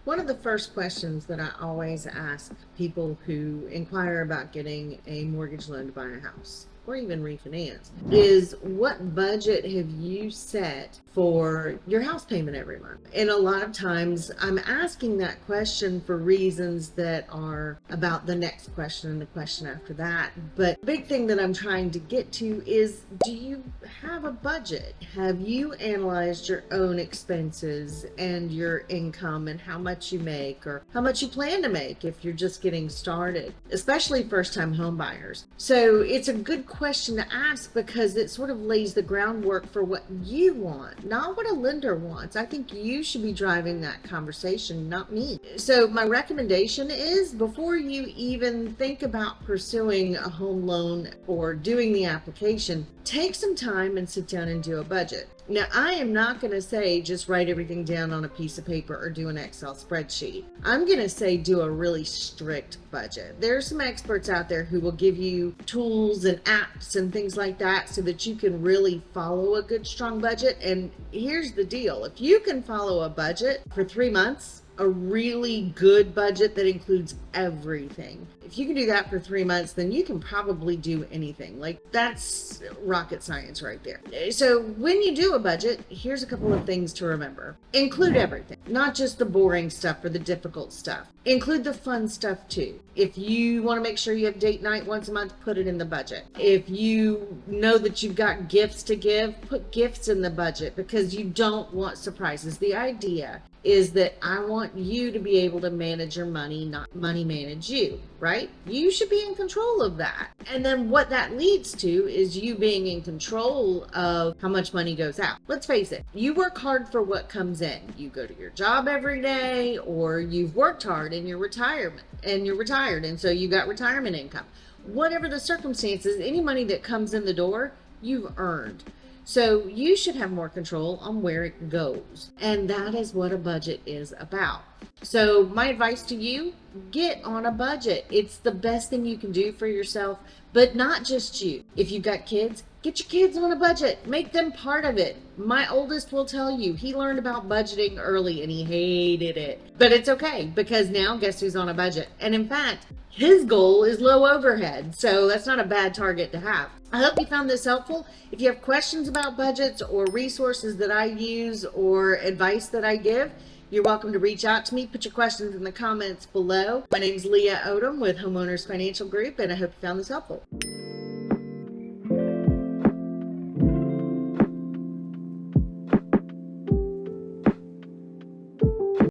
One of the first questions that I always ask people who inquire about getting a mortgage loan to buy a house or even refinance is, what budget have you set for your house payment every month? And a lot of times I'm asking that question for reasons that are about the next question and the question after that. But the big thing that I'm trying to get to is, do you have a budget? Have you analyzed your own expenses and your income and how much you make or how much you plan to make if you're just getting started, especially first-time home buyers? So it's a good question to ask because it sort of lays the groundwork for what you want, not what a lender wants. I think you should be driving that conversation, not me. So my recommendation is, before you even think about pursuing a home loan or doing the application, take some time and sit down and do a budget. Now, I am not going to say just write everything down on a piece of paper or do an Excel spreadsheet. I'm going to say do a really strict budget. There are some experts out there who will give you tools and apps and things like that so that you can really follow a good, strong budget. And here's the deal. If you can follow a budget for 3 months, a really good budget that includes everything, if you can do that for 3 months, then you can probably do anything. Like, that's rocket science right there. So when you do a budget, here's a couple of things to remember. Include everything, not just the boring stuff or the difficult stuff. Include the fun stuff too. If you want to make sure you have date night once a month, put it in the budget. If you know that you've got gifts to give, put gifts in the budget, because you don't want surprises. The idea is that I want you to be able to manage your money, not money manage you, right? You should be in control of that. And then what that leads to is you being in control of how much money goes out. Let's face it, you work hard for what comes in. You go to your job every day, or you've worked hard in your retirement and you're retired, and so you got retirement income. Whatever the circumstances, any money that comes in the door, you've earned. So you should have more control on where it goes. And that is what a budget is about. So my advice to you, get on a budget. It's the best thing you can do for yourself, but not just you. If you've got kids, get your kids on a budget. Make them part of it. My oldest will tell you he learned about budgeting early and he hated it. But it's okay, because now guess who's on a budget? And in fact, his goal is low overhead. So that's not a bad target to have. I hope you found this helpful. If you have questions about budgets or resources that I use or advice that I give, you're welcome to reach out to me. Put your questions in the comments below. My name is Leah Odom with Homeowners Financial Group, and I hope you found this helpful.